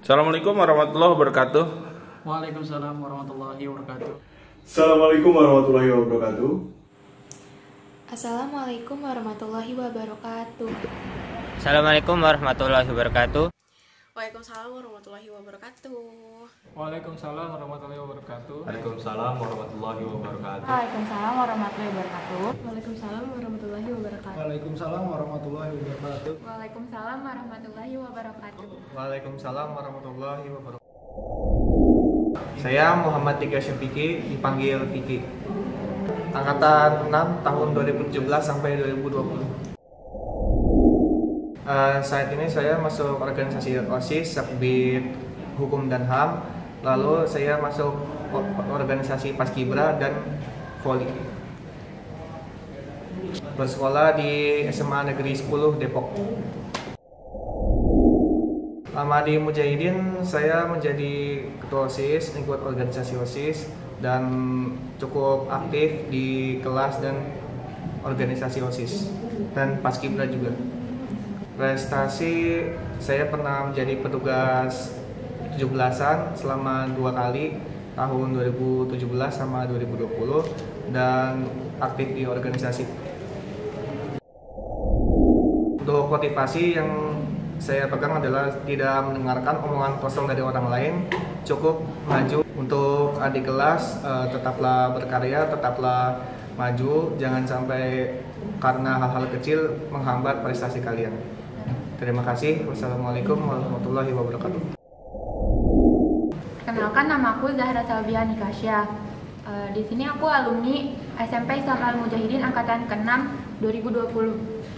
Assalamualaikum warahmatullahi wabarakatuh. Waalaikumsalam warahmatullahi wabarakatuh. Assalamualaikum warahmatullahi wabarakatuh. Assalamualaikum warahmatullahi wabarakatuh. Assalamualaikum warahmatullahi wabarakatuh. Waalaikumsalam warahmatullahi wabarakatuh. Waalaikumsalam warahmatullahi wabarakatuh. Waalaikumsalam warahmatullahi wabarakatuh. Waalaikumsalam warahmatullahi wabarakatuh. Waalaikumsalam warahmatullahi wabarakatuh. Waalaikumsalam warahmatullahi wabarakatuh. Waalaikumsalam warahmatullahi wabarakatuh. Waalaikumsalam warahmatullahi wabarakatuh. Saya Muhammad Tika Syafiki, dipanggil Kiki. Angkatan 6 tahun 2017 sampai 2020. Saat ini saya masuk organisasi OSIS, Sakbid Hukum dan HAM. Lalu saya masuk organisasi Paskibra dan Voli. Bersekolah di SMA Negeri 10 Depok. Lama di Mujahidin, saya menjadi ketua OSIS, ikut organisasi OSIS, dan cukup aktif di kelas dan organisasi OSIS dan Paskibra juga. Prestasi, saya pernah menjadi petugas 17-an selama 2 kali, tahun 2017 sama 2020, dan aktif di organisasi. Untuk motivasi yang saya pegang adalah tidak mendengarkan omongan kosong dari orang lain, cukup maju. Untuk adik kelas, tetaplah berkarya, tetaplah maju, jangan sampai karena hal-hal kecil menghambat prestasi kalian. Terima kasih. Wassalamualaikum warahmatullahi wabarakatuh. Kenalkan, nama aku Zahra Salbiah Nikasya. Di sini aku alumni SMP Islam Al Mujahidin angkatan ke-6 2020.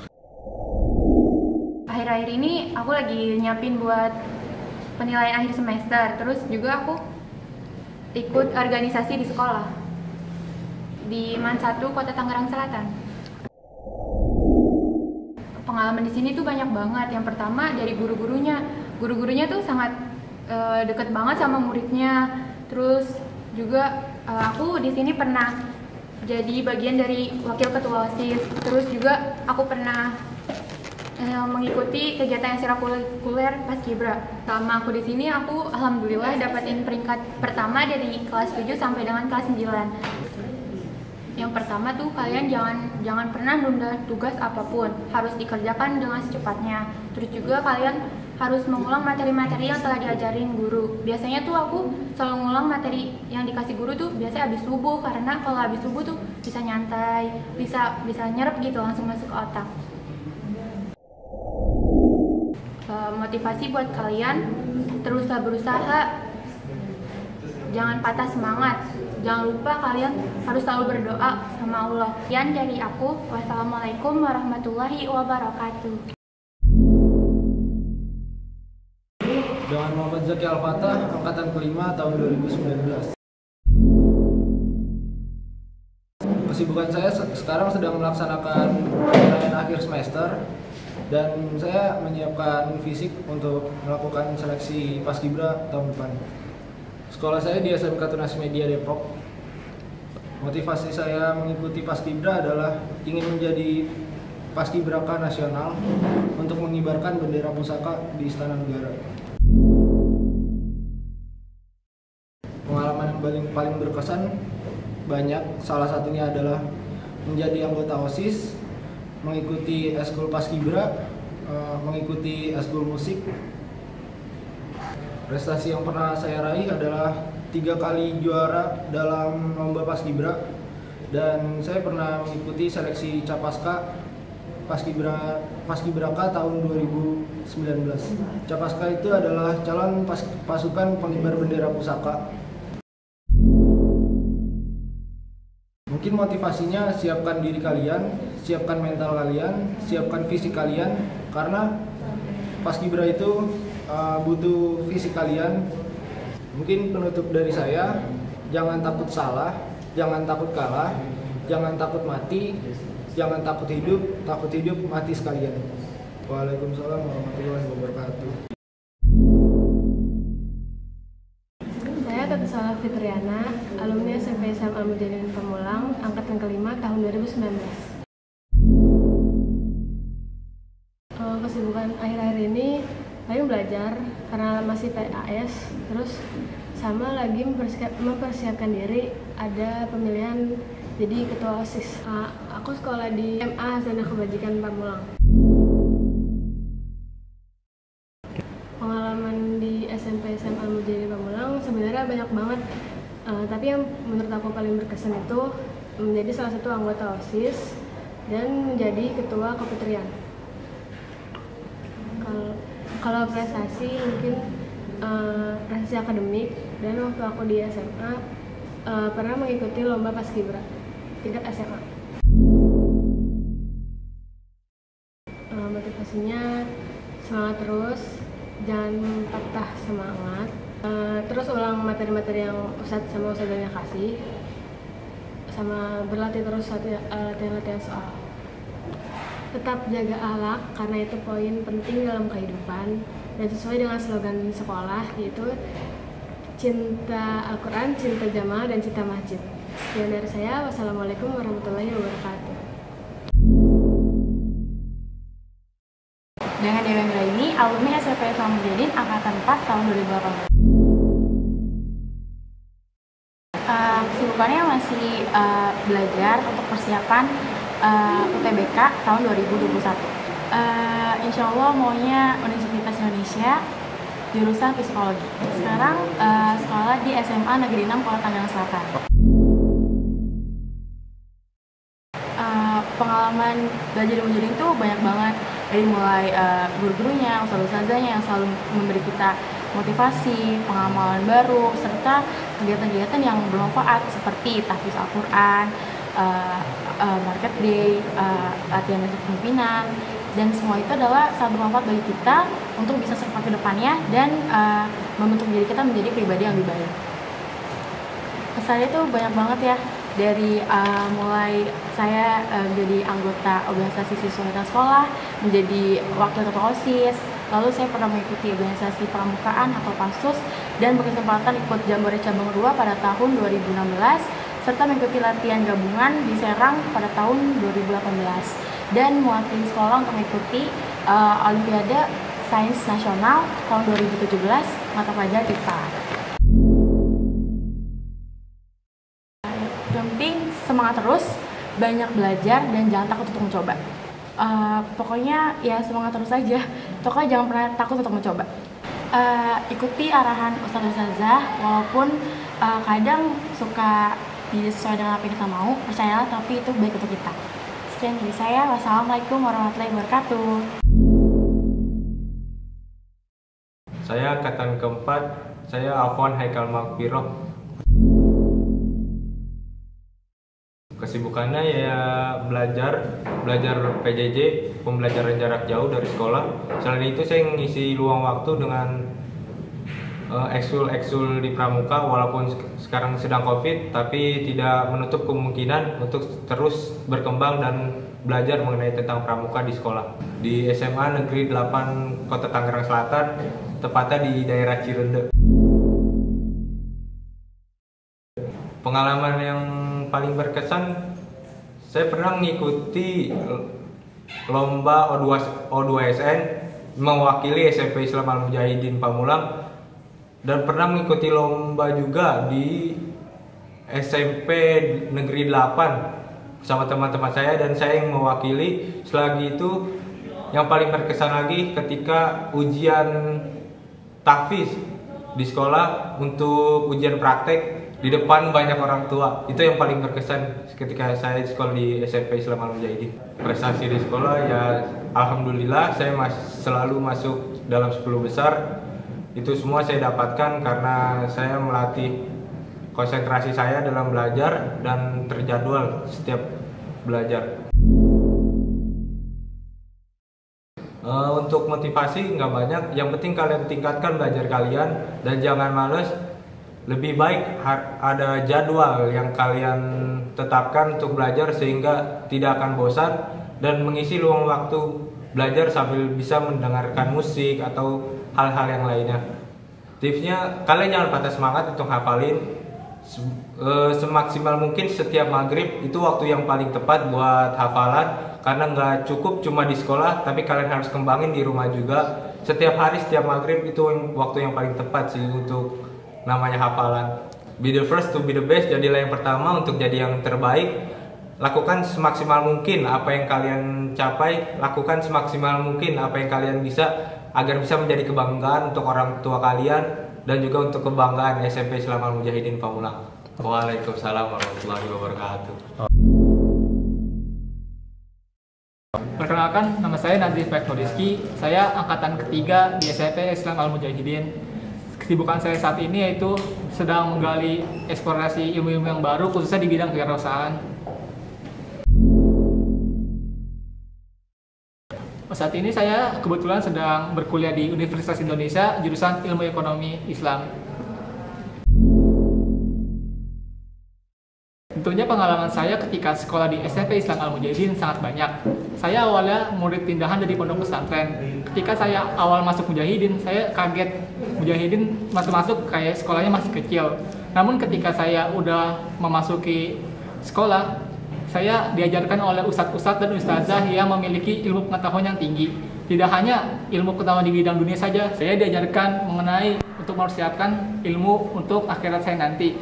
Akhir-akhir ini aku lagi nyiapin buat penilaian akhir semester. Terus juga aku ikut organisasi di sekolah di MAN 1 Kota Tangerang Selatan. Pengalaman di sini tuh banyak banget. Yang pertama dari guru-gurunya. Guru-gurunya tuh sangat deket banget sama muridnya. Terus juga aku di sini pernah jadi bagian dari wakil ketua OSIS. Terus juga aku pernah mengikuti kegiatan ekstrakurikuler Paskibra. Selama aku di sini, aku alhamdulillah dapetin peringkat pertama dari kelas 7 sampai dengan kelas 9. Yang pertama tuh kalian jangan pernah nunda tugas apapun, harus dikerjakan dengan secepatnya. Terus juga kalian harus mengulang materi-materi yang telah diajarin guru. Biasanya tuh aku selalu ngulang materi yang dikasih guru tuh biasanya habis subuh, karena kalau habis subuh tuh bisa nyantai, bisa nyerap gitu, langsung masuk ke otak. Motivasi buat kalian, teruslah berusaha, jangan patah semangat. Jangan lupa kalian harus selalu berdoa sama Allah. Sekian dari aku. Wassalamualaikum warahmatullahi wabarakatuh. Dengan Muhammad Zaki Al-Fatah, angkatan ke-5 tahun 2019. Kesibukan saya sekarang sedang melaksanakan penilaian akhir semester, dan saya menyiapkan fisik untuk melakukan seleksi Paskibra tahun depan. Sekolah saya di SMK Tunas Media Depok. Motivasi saya mengikuti Paskibra adalah ingin menjadi Paskibraka nasional untuk mengibarkan bendera pusaka di Istana Negara. Pengalaman yang paling berkesan banyak, salah satunya adalah menjadi anggota OSIS, mengikuti eskul Paskibra, mengikuti eskul musik. Prestasi yang pernah saya raih adalah 3 kali juara dalam lomba Paskibra, dan saya pernah mengikuti seleksi Capaska Paskibraka tahun 2019. Capaska itu adalah calon pasukan pengibar bendera pusaka. Mungkin motivasinya, siapkan diri kalian, siapkan mental kalian, siapkan fisik kalian, karena Paskibra itu butuh fisik kalian. Mungkin penutup dari saya, jangan takut salah, jangan takut kalah, jangan takut mati, jangan takut hidup mati sekalian. Waalaikumsalam warahmatullahi wabarakatuh. Saya Tatusala Fitriana, alumni SMP Islam Al Mujahidin Pamulang, angkatan ke-5 tahun 2019. Kesibukan akhir-akhir ini paling belajar karena masih PAS, terus sama lagi mempersiapkan diri ada pemilihan jadi ketua OSIS. Aku sekolah di MA Hazanah Kebajikan Pamulang. Pengalaman di SMP SMA Al-Mujahidin Pamulang sebenarnya banyak banget, tapi yang menurut aku paling berkesan itu menjadi salah satu anggota OSIS dan menjadi ketua Kopitrian. Kalau prestasi mungkin prestasi akademik, dan waktu aku di SMA pernah mengikuti lomba paskibra tingkat SMA. Motivasinya semangat terus, jangan patah semangat, terus ulang materi-materi yang Ustadz sama Ustadzanya kasih, sama berlatih terus latihan soal. Tetap jaga akhlak karena itu poin penting dalam kehidupan, dan sesuai dengan slogan sekolah yaitu cinta Al-Quran, cinta jamaah, dan cinta masjid. Sekian dari saya. Wassalamualaikum warahmatullahi wabarakatuh. Dengan Dewi Anggra ini, alumni SMP Al-Mujahidin angkatan 4 tahun 2018. Kesibukannya masih belajar untuk persiapan UTBK tahun 2021. Insya Allah maunya Universitas Indonesia jurusan psikologi. Sekarang sekolah di SMA Negeri 6 Kota Tangerang Selatan. Pengalaman belajar di Mujahidin itu banyak banget, dari mulai guru-gurunya, ustadz-ustadzanya yang selalu memberi kita motivasi, pengamalan baru, serta kegiatan-kegiatan yang bermanfaat seperti tahfiz Al-Quran, market day, latihan basic kepemimpinan, dan semua itu adalah sangat bermanfaat bagi kita untuk bisa survive ke depannya dan membentuk diri kita menjadi pribadi yang lebih baik. Kesannya tuh banyak banget ya, dari mulai saya jadi anggota organisasi siswa lintas sekolah, menjadi wakil ketua OSIS, lalu saya pernah mengikuti organisasi pramukaan atau PASUS dan berkesempatan ikut Jambore Cabang 2 pada tahun 2016, serta mengikuti latihan gabungan di Serang pada tahun 2018 dan mewakili sekolah untuk mengikuti Olimpiade Sains Nasional tahun 2017 mata pelajaran IPA. Yang penting semangat terus, banyak belajar, dan jangan takut untuk mencoba. Pokoknya ya semangat terus aja, pokoknya jangan pernah takut untuk mencoba. Ikuti arahan ustadz-ustadzah, walaupun kadang suka tidak sesuai dengan apa yang kita mau, percayalah, tapi itu baik untuk kita. Sekian dari saya, wassalamualaikum warahmatullahi wabarakatuh. Saya angkatan keempat, saya Afwan Haikal Magfiroh. Kesibukannya ya belajar PJJ, pembelajaran jarak jauh dari sekolah. Selain itu saya ngisi luang waktu dengan ekskul di pramuka, walaupun sekarang sedang COVID, tapi tidak menutup kemungkinan untuk terus berkembang dan belajar mengenai tentang pramuka di sekolah. Di SMA Negeri 8 Kota Tangerang Selatan, tepatnya di daerah Cirende. Pengalaman yang paling berkesan, saya pernah mengikuti lomba O2SN mewakili SMP Islam Al-Mujahidin Pamulang, dan pernah mengikuti lomba juga di SMP Negeri 8 bersama teman-teman saya, dan saya yang mewakili. Selagi itu yang paling berkesan lagi ketika ujian tahfiz di sekolah untuk ujian praktek di depan banyak orang tua. Itu yang paling berkesan ketika saya sekolah di SMP Islam Al-Mujahidin. Prestasi di sekolah ya alhamdulillah saya selalu masuk dalam 10 besar. Itu semua saya dapatkan karena saya melatih konsentrasi saya dalam belajar dan terjadwal setiap belajar. Untuk motivasi nggak banyak, yang penting kalian tingkatkan belajar kalian dan jangan males. Lebih baik ada jadwal yang kalian tetapkan untuk belajar sehingga tidak akan bosan, dan mengisi luang waktu belajar sambil bisa mendengarkan musik atau hal-hal yang lainnya. Tipsnya, kalian jangan patah semangat untuk hafalin. Semaksimal mungkin setiap maghrib itu waktu yang paling tepat buat hafalan, karena nggak cukup cuma di sekolah, tapi kalian harus kembangin di rumah juga setiap hari, setiap maghrib itu waktu yang paling tepat sih untuk namanya hafalan. Be the first to be the best, jadilah yang pertama untuk jadi yang terbaik. Lakukan semaksimal mungkin apa yang kalian capai, lakukan semaksimal mungkin apa yang kalian bisa, agar bisa menjadi kebanggaan untuk orang tua kalian dan juga untuk kebanggaan SMP Islam Al-Mujahidin Pamulang. Waalaikumsalam warahmatullahi wabarakatuh. Perkenalkan, nama saya Nazif Baik Rizky. Saya angkatan ketiga di SMP Islam Al-Mujahidin. Kesibukan saya saat ini yaitu sedang menggali eksplorasi ilmu-ilmu yang baru, khususnya di bidang kewirausahaan. Saat ini saya kebetulan sedang berkuliah di Universitas Indonesia, jurusan Ilmu Ekonomi Islam. Tentunya pengalaman saya ketika sekolah di SMP Islam Al-Mujahidin sangat banyak. Saya awalnya murid pindahan dari pondok pesantren. Ketika saya awal masuk Mujahidin, saya kaget. Mujahidin masuk kayak sekolahnya masih kecil. Namun ketika saya udah memasuki sekolah, saya diajarkan oleh ustadz-ustadz dan ustazah yang memiliki ilmu pengetahuan yang tinggi. Tidak hanya ilmu pengetahuan di bidang dunia saja, saya diajarkan mengenai untuk mempersiapkan ilmu untuk akhirat saya nanti.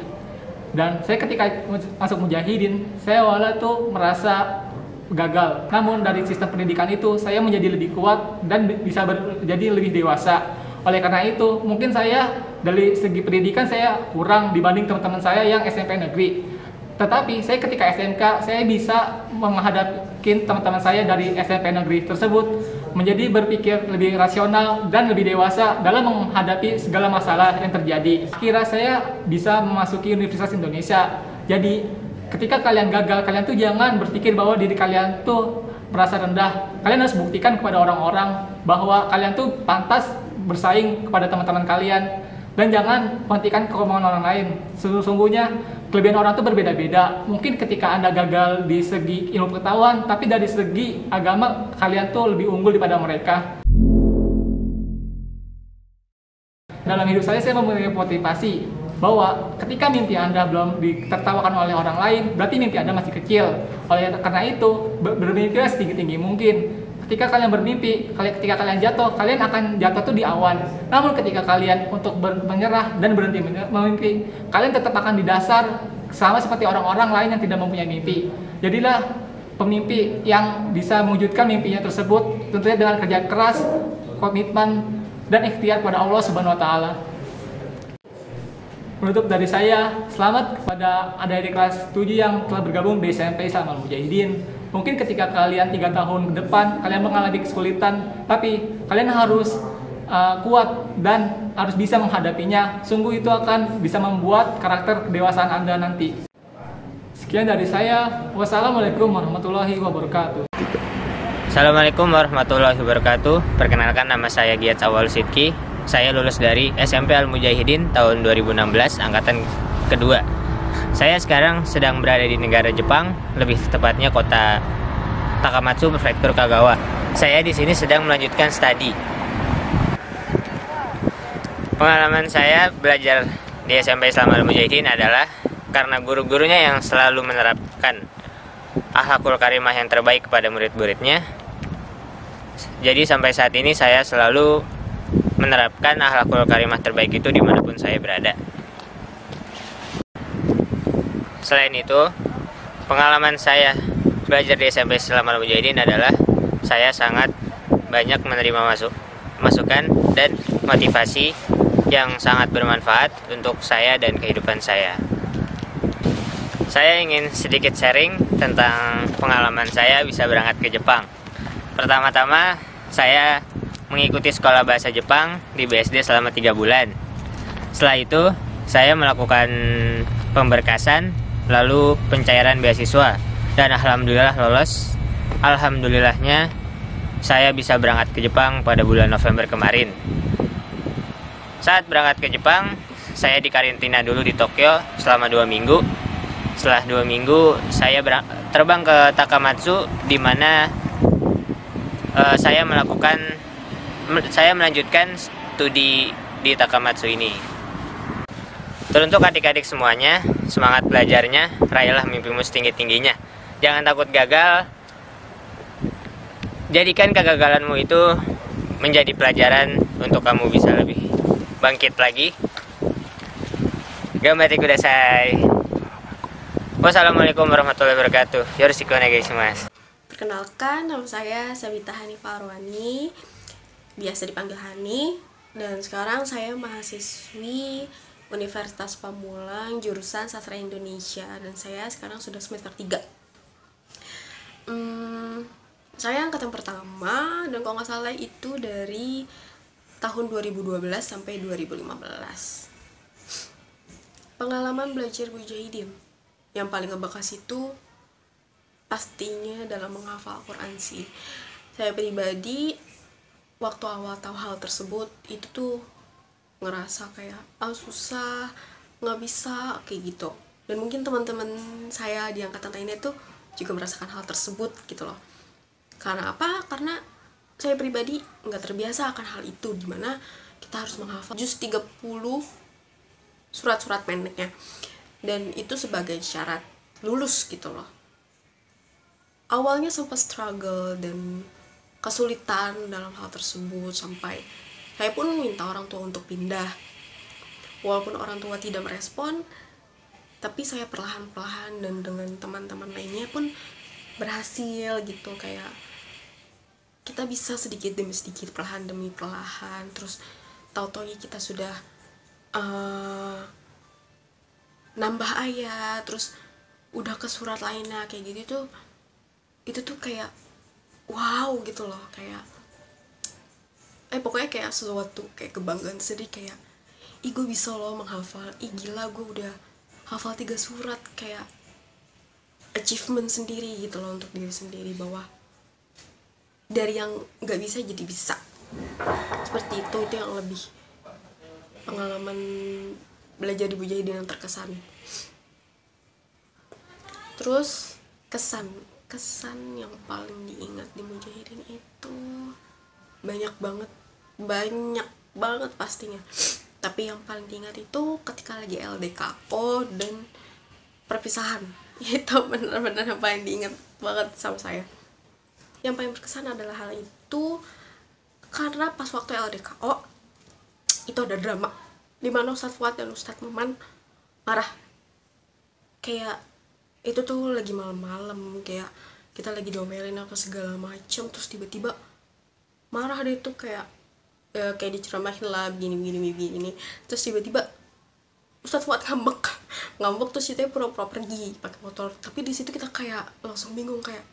Dan saya ketika masuk Mujahidin, saya awalnya tuh merasa gagal. Namun dari sistem pendidikan itu, saya menjadi lebih kuat dan bisa menjadi lebih dewasa. Oleh karena itu, mungkin saya dari segi pendidikan saya kurang dibanding teman-teman saya yang SMP negeri. Tetapi saya ketika SMK, saya bisa menghadapi teman-teman saya dari SMP negeri tersebut menjadi berpikir lebih rasional dan lebih dewasa dalam menghadapi segala masalah yang terjadi. Kira saya bisa memasuki Universitas Indonesia. Jadi ketika kalian gagal, kalian tuh jangan berpikir bahwa diri kalian tuh merasa rendah. Kalian harus buktikan kepada orang-orang bahwa kalian tuh pantas bersaing kepada teman-teman kalian. Dan jangan pentingkan kemauan orang lain. Sesungguhnya kelebihan orang itu berbeda-beda. Mungkin ketika Anda gagal di segi ilmu pengetahuan, tapi dari segi agama kalian tuh lebih unggul daripada mereka. Dalam hidup saya memiliki motivasi bahwa ketika mimpi Anda belum ditertawakan oleh orang lain, berarti mimpi Anda masih kecil. Oleh karena itu, bermimpilah setinggi-tinggi mungkin. Ketika kalian bermimpi, ketika kalian jatuh, kalian akan jatuh tuh di awan. Namun ketika kalian untuk menyerah dan berhenti memimpi, kalian tetap akan di dasar sama seperti orang-orang lain yang tidak mempunyai mimpi. Jadilah pemimpi yang bisa mewujudkan mimpinya tersebut, tentunya dengan kerja keras, komitmen, dan ikhtiar kepada Allah Subhanahu wa Ta'ala. Menutup dari saya, selamat kepada adik-adik kelas 7 yang telah bergabung di SMP Islam Al-Mujahidin. Mungkin ketika kalian 3 tahun ke depan, kalian mengalami kesulitan, tapi kalian harus kuat dan harus bisa menghadapinya. Sungguh itu akan bisa membuat karakter kedewasaan Anda nanti. Sekian dari saya. Wassalamualaikum warahmatullahi wabarakatuh. Assalamualaikum warahmatullahi wabarakatuh. Perkenalkan, nama saya Giat Awal Sidki. Saya lulus dari SMP Al-Mujahidin tahun 2016, angkatan kedua. Saya sekarang sedang berada di negara Jepang, lebih tepatnya kota Takamatsu, Prefektur Kagawa. Saya di sini sedang melanjutkan studi. Pengalaman saya belajar di SMP Islam Al-Mujahidin adalah karena guru-gurunya yang selalu menerapkan akhlakul karimah yang terbaik kepada murid-muridnya. Jadi sampai saat ini saya selalu menerapkan akhlakul karimah terbaik itu dimanapun saya berada. Selain itu, pengalaman saya belajar di SMP Islam Al-Mujahidin adalah saya sangat banyak menerima masukan dan motivasi yang sangat bermanfaat untuk saya dan kehidupan saya. Saya ingin sedikit sharing tentang pengalaman saya bisa berangkat ke Jepang. Pertama-tama, saya mengikuti sekolah bahasa Jepang di BSD selama 3 bulan. Setelah itu, saya melakukan pemberkasan, lalu pencairan beasiswa, dan alhamdulillah lolos. Alhamdulillahnya, saya bisa berangkat ke Jepang pada bulan November kemarin. Saat berangkat ke Jepang, saya dikarantina dulu di Tokyo selama 2 minggu. Setelah 2 minggu, saya terbang ke Takamatsu, di mana saya melanjutkan studi di Takamatsu ini. Teruntuk adik-adik semuanya, semangat belajarnya, raihlah mimpimu setinggi-tingginya. Jangan takut gagal. Jadikan kegagalanmu itu menjadi pelajaran untuk kamu bisa lebih bangkit lagi. Gambatte kudasai. Wassalamualaikum warahmatullahi wabarakatuh. Yoroshiku onegaishimasu. Perkenalkan, nama saya Sabita Hanifah Arwani, biasa dipanggil Hani, dan sekarang saya mahasiswi Universitas Pamulang, jurusan Sastra Indonesia, dan saya sekarang sudah semester 3. Saya angkatan pertama, dan kalau nggak salah itu dari tahun 2012 sampai 2015. Pengalaman belajar mujahidin yang paling ngebekas itu pastinya dalam menghafal Al-Quran sih. Saya pribadi waktu awal tahu hal tersebut itu tuh ngerasa kayak susah, nggak bisa kayak gitu. Dan mungkin teman-teman saya di angkatan lainnya tuh juga merasakan hal tersebut gitu loh. Karena apa? Karena saya pribadi nggak terbiasa akan hal itu, dimana kita harus menghafal juz 30 surat-surat pendeknya, dan itu sebagai syarat lulus gitu loh. Awalnya sempat struggle dan kesulitan dalam hal tersebut, sampai saya pun minta orang tua untuk pindah. Walaupun orang tua tidak merespon, tapi saya perlahan-perlahan dan dengan teman-teman lainnya pun berhasil gitu. Kayak kita bisa sedikit demi sedikit, perlahan demi perlahan, terus tahu-tahu kita sudah nambah ayat, terus udah ke surat lainnya kayak gitu tuh. Itu tuh kayak wow gitu loh, kayak pokoknya kayak sesuatu kayak kebanggaan sedih, kayak gue bisa loh menghafal, gila gue udah hafal 3 surat, kayak achievement sendiri gitu loh untuk diri sendiri, bahwa dari yang nggak bisa jadi bisa, seperti itu yang lebih pengalaman belajar di mujahidin yang terkesan. Terus kesan yang paling diingat di mujahidin itu banyak banget pastinya, tapi yang paling diingat itu ketika lagi LDKO dan perpisahan. Itu benar-benar yang paling diingat banget sama saya. Yang paling berkesan adalah hal itu karena pas waktu LDKO itu ada drama dimana Ustadz Fuad dan Ustadz Maman marah. Kayak itu tuh lagi malam-malam, kayak kita lagi diomelin apa segala macam, terus tiba-tiba marah deh tuh, kayak diceramahin lah begini, terus tiba-tiba Ustadz Fuad ngambek terus kita pura-pura pergi pakai motor. Tapi di situ kita kayak langsung bingung, kayak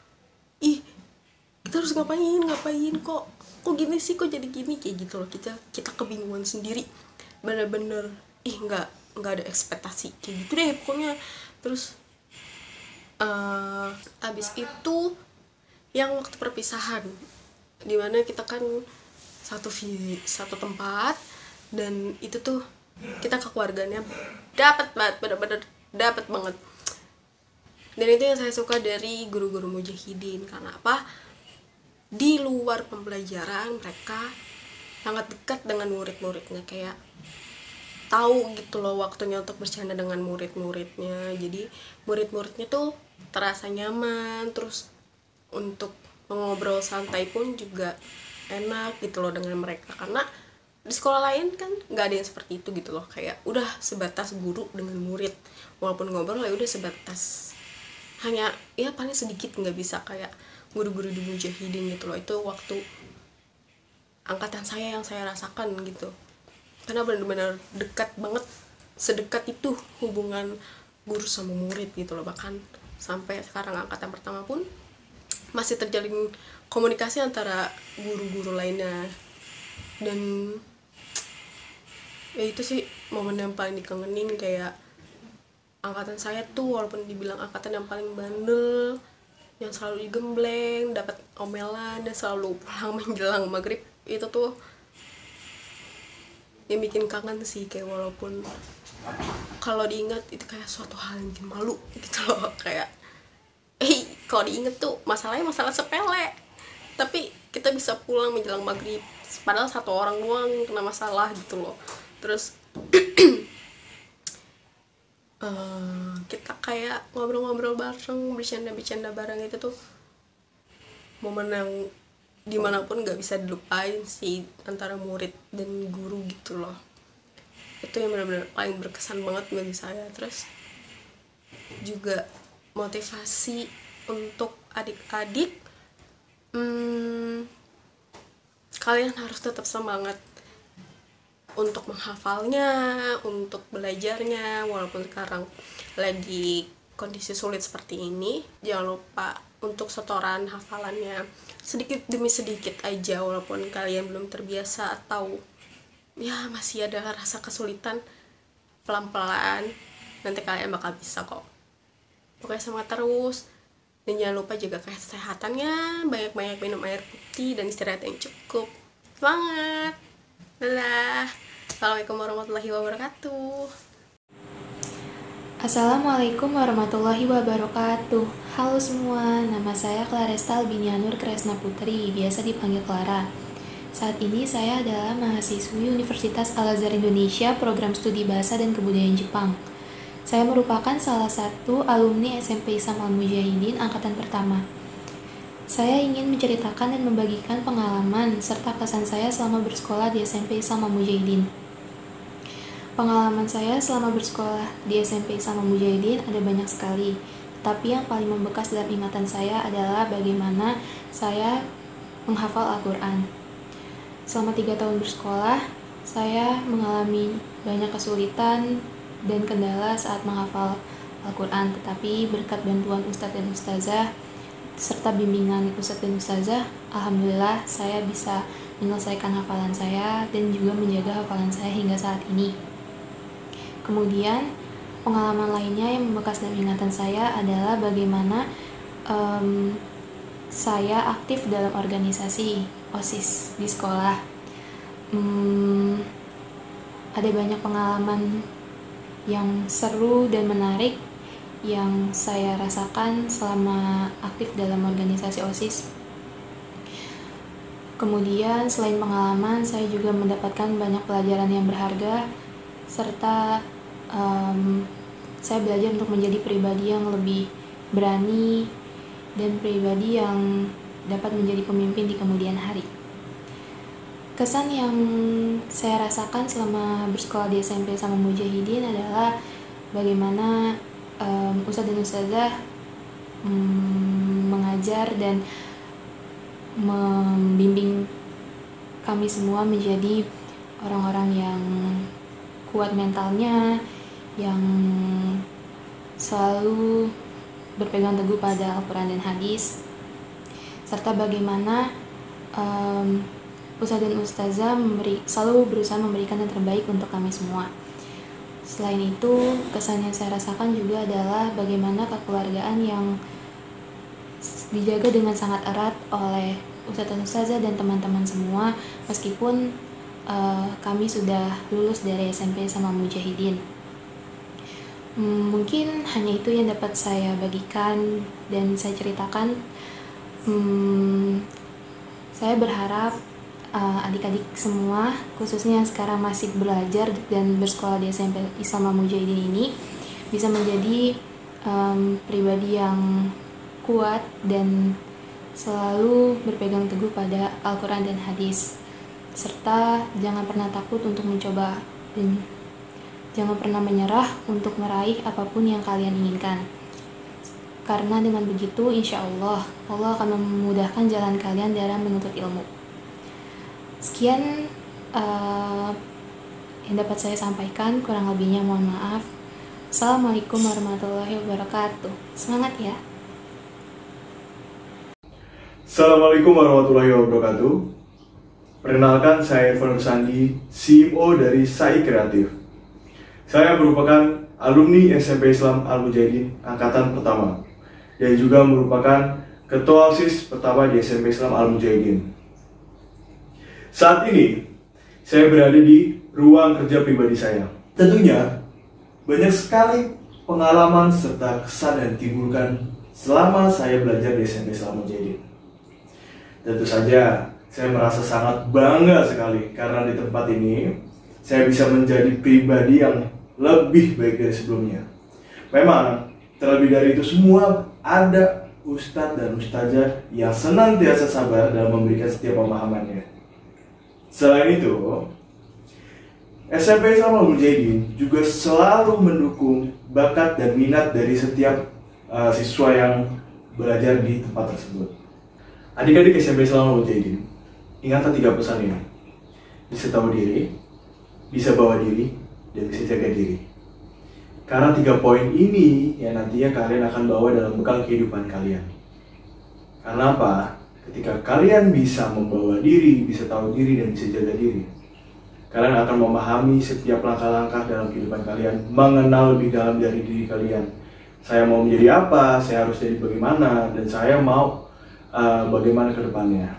kita harus ngapain kok gini sih, kok jadi gini, kayak gitu loh. Kita kebingungan sendiri, bener-bener nggak ada ekspektasi kayak gitu deh pokoknya. Terus abis itu yang waktu perpisahan, dimana kita kan satu tempat, dan itu tuh kita kekeluargaannya dapat banget, bener-bener dapat banget. Dan itu yang saya suka dari guru-guru mujahidin. Karena apa? Di luar pembelajaran mereka sangat dekat dengan murid-muridnya, kayak tahu gitu loh waktunya untuk bercanda dengan murid-muridnya. Jadi murid-muridnya tuh terasa nyaman, terus untuk ngobrol santai pun juga enak gitu loh dengan mereka. Karena di sekolah lain kan nggak ada yang seperti itu gitu loh, kayak udah sebatas guru dengan murid, walaupun ngobrol ya udah sebatas hanya ya paling sedikit, nggak bisa kayak guru-guru di mujahidin gitu loh. Itu waktu angkatan saya yang saya rasakan gitu, karena benar-benar dekat banget, sedekat itu hubungan guru sama murid gitu loh. Bahkan sampai sekarang angkatan pertama pun masih terjalin komunikasi antara guru-guru lainnya. Dan ya itu sih momen yang paling dikangenin, kayak angkatan saya tuh walaupun dibilang angkatan yang paling bandel, yang selalu digembleng, dapat omelan, dan selalu pulang menjelang maghrib, itu tuh yang bikin kangen sih. Kayak walaupun kalau diingat itu kayak suatu hal yang bikin malu gitu loh, kayak kalau diinget tuh masalahnya masalah sepele, tapi kita bisa pulang menjelang maghrib, padahal satu orang doang kena masalah gitu loh. Terus kita kayak ngobrol-ngobrol bareng, bercanda-bercanda bareng, itu tuh momen yang dimanapun nggak bisa dilupain sih, antara murid dan guru gitu loh. Itu yang benar-benar paling berkesan banget bagi saya. Terus juga motivasi untuk adik-adik, kalian harus tetap semangat untuk menghafalnya, untuk belajarnya, walaupun sekarang lagi kondisi sulit seperti ini. Jangan lupa untuk setoran hafalannya sedikit demi sedikit aja, walaupun kalian belum terbiasa atau ya masih ada rasa kesulitan, pelan-pelan nanti kalian bakal bisa kok. Pokoknya semangat terus, dan jangan lupa jaga kesehatannya, banyak-banyak minum air putih dan istirahat yang cukup. Semangat. Dadah. Assalamualaikum warahmatullahi wabarakatuh. Assalamualaikum warahmatullahi wabarakatuh. Halo semua, nama saya Claresta Albinianur Kresna Putri, biasa dipanggil Clara. Saat ini saya adalah mahasiswi Universitas Al-Azhar Indonesia, program studi Bahasa dan Kebudayaan Jepang. Saya merupakan salah satu alumni SMP Islam Al-Mujahidin angkatan pertama. Saya ingin menceritakan dan membagikan pengalaman serta kesan saya selama bersekolah di SMP Islam Al-Mujahidin. Pengalaman saya selama bersekolah di SMP Islam Al-Mujahidin ada banyak sekali, tapi yang paling membekas dalam ingatan saya adalah bagaimana saya menghafal Al-Quran. Selama 3 tahun bersekolah, saya mengalami banyak kesulitan dan kendala saat menghafal Al-Quran, tetapi berkat bantuan Ustadz dan Ustazah serta bimbingan Ustadz dan Ustazah, alhamdulillah saya bisa menyelesaikan hafalan saya dan juga menjaga hafalan saya hingga saat ini. Kemudian pengalaman lainnya yang membekas dalam ingatan saya adalah bagaimana saya aktif dalam organisasi OSIS di sekolah. Ada banyak pengalaman yang seru dan menarik yang saya rasakan selama aktif dalam organisasi OSIS. Kemudian selain pengalaman, saya juga mendapatkan banyak pelajaran yang berharga, serta saya belajar untuk menjadi pribadi yang lebih berani dan pribadi yang dapat menjadi pemimpin di kemudian hari. Kesan yang saya rasakan selama bersekolah di SMP sama Mujahidin adalah bagaimana Ustadz dan Ustazah mengajar dan membimbing kami semua menjadi orang-orang yang kuat mentalnya, yang selalu berpegang teguh pada Al-Quran dan Hadis, serta bagaimana Ustadz dan Ustazah selalu berusaha memberikan yang terbaik untuk kami semua. Selain itu, kesan yang saya rasakan juga adalah bagaimana kekeluargaan yang dijaga dengan sangat erat oleh Ustadz dan Ustazah dan teman-teman semua, meskipun kami sudah lulus dari SMP sama Mujahidin. Mungkin hanya itu yang dapat saya bagikan dan saya ceritakan. Saya berharap adik-adik semua, khususnya yang sekarang masih belajar dan bersekolah di SMP Islam Mujahidin ini, bisa menjadi pribadi yang kuat dan selalu berpegang teguh pada Al-Quran dan Hadis, serta jangan pernah takut untuk mencoba dan jangan pernah menyerah untuk meraih apapun yang kalian inginkan. Karena dengan begitu, insya Allah akan memudahkan jalan kalian dalam menuntut ilmu. Sekian yang dapat saya sampaikan, kurang lebihnya mohon maaf. Assalamualaikum warahmatullahi wabarakatuh. Semangat ya. Assalamualaikum warahmatullahi wabarakatuh. Perkenalkan, saya Irfan Sandi, CEO dari Sai Kreatif. Saya merupakan alumni SMP Islam Al-Mujahidin angkatan pertama dan juga merupakan ketua OSIS pertama di SMP Islam Al-Mujahidin. Saat ini, saya berada di ruang kerja pribadi saya. Tentunya, banyak sekali pengalaman serta kesan yang ditimbulkan selama saya belajar di SMP Islam Al-Mujahidin. Tentu saja, saya merasa sangat bangga sekali karena di tempat ini saya bisa menjadi pribadi yang lebih baik dari sebelumnya. Memang, terlebih dari itu semua ada ustadz dan ustazah yang senantiasa sabar dalam memberikan setiap pemahamannya. Selain itu, SMP Islam Al-Mujahidin juga selalu mendukung bakat dan minat dari setiap siswa yang belajar di tempat tersebut. Adik-adik SMP Islam Al-Mujahidin, ingatlah 3 pesan ini. Bisa tahu diri, bisa bawa diri, dan bisa jaga diri. Karena 3 poin ini yang nantinya kalian akan bawa dalam bekal kehidupan kalian. Karena apa? Ketika kalian bisa membawa diri, bisa tahu diri, dan bisa jaga diri, kalian akan memahami setiap langkah-langkah dalam kehidupan kalian, mengenal lebih dalam dari diri kalian. Saya mau menjadi apa, saya harus jadi bagaimana, dan saya mau bagaimana ke depannya.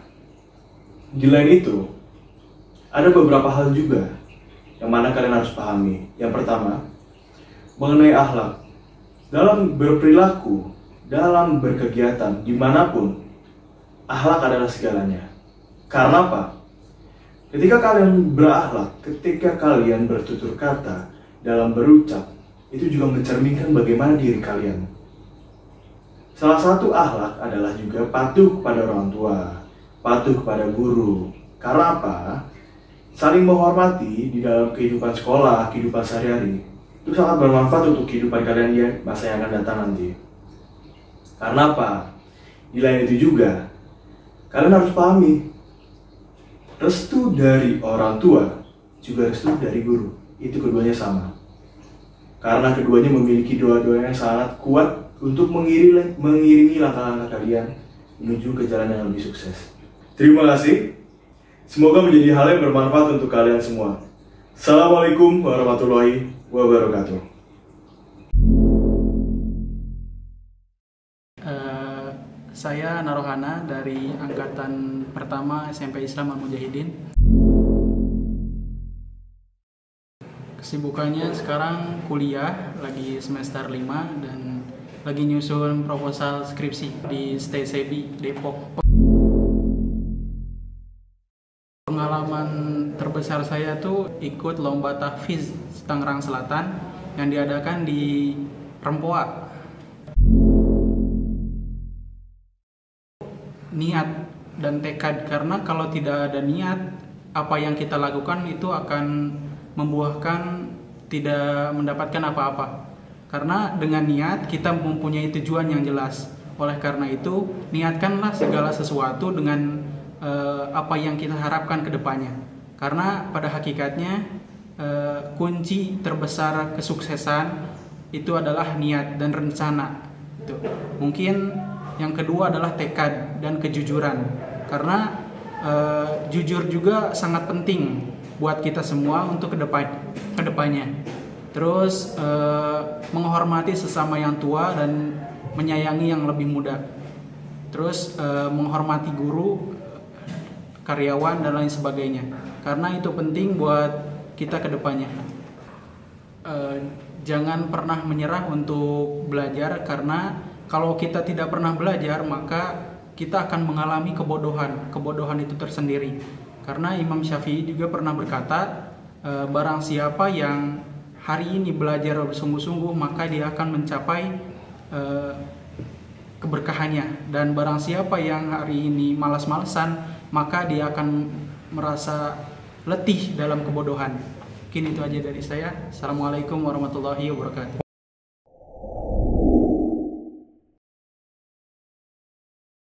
Di lain itu, ada beberapa hal juga yang mana kalian harus pahami. Yang pertama, mengenai akhlak. Dalam berperilaku, dalam berkegiatan, dimanapun, akhlak adalah segalanya. Karena apa? Ketika kalian berakhlak, ketika kalian bertutur kata, dalam berucap, itu juga mencerminkan bagaimana diri kalian. Salah satu akhlak adalah juga patuh kepada orang tua, patuh kepada guru. Karena apa? Saling menghormati di dalam kehidupan sekolah, kehidupan sehari-hari, itu sangat bermanfaat untuk kehidupan kalian di masa yang akan datang nanti. Karena apa? Di lain itu juga, kalian harus pahami, restu dari orang tua juga restu dari guru. Itu keduanya sama. Karena keduanya memiliki doa-doa yang sangat kuat untuk mengiringi langkah-langkah kalian menuju ke jalan yang lebih sukses. Terima kasih. Semoga menjadi hal yang bermanfaat untuk kalian semua. Assalamualaikum warahmatullahi wabarakatuh. Saya Narohana dari angkatan pertama SMP Islam Al-Mujahidin. Kesibukannya sekarang kuliah, lagi semester 5 dan lagi nyusun proposal skripsi di STSEBI Depok. Pengalaman terbesar saya tuh ikut lomba tahfiz Tangerang Selatan yang diadakan di Rempoa. Niat dan tekad, karena kalau tidak ada niat, apa yang kita lakukan itu akan membuahkan tidak mendapatkan apa-apa. Karena dengan niat kita mempunyai tujuan yang jelas. Oleh karena itu, niatkanlah segala sesuatu dengan apa yang kita harapkan ke depannya. Karena pada hakikatnya kunci terbesar kesuksesan itu adalah niat dan rencana. Mungkin yang kedua adalah tekad dan kejujuran. Karena jujur juga sangat penting buat kita semua untuk kedepannya. Terus menghormati sesama yang tua dan menyayangi yang lebih muda. Terus menghormati guru, karyawan dan lain sebagainya. Karena itu penting buat kita kedepannya. Jangan pernah menyerah untuk belajar, karena kalau kita tidak pernah belajar maka kita akan mengalami kebodohan. Kebodohan itu tersendiri. Karena Imam Syafi'i juga pernah berkata, barang siapa yang hari ini belajar bersungguh-sungguh maka dia akan mencapai keberkahannya. Dan barang siapa yang hari ini malas-malesan maka dia akan merasa letih dalam kebodohan. Mungkin itu aja dari saya. Assalamualaikum warahmatullahi wabarakatuh.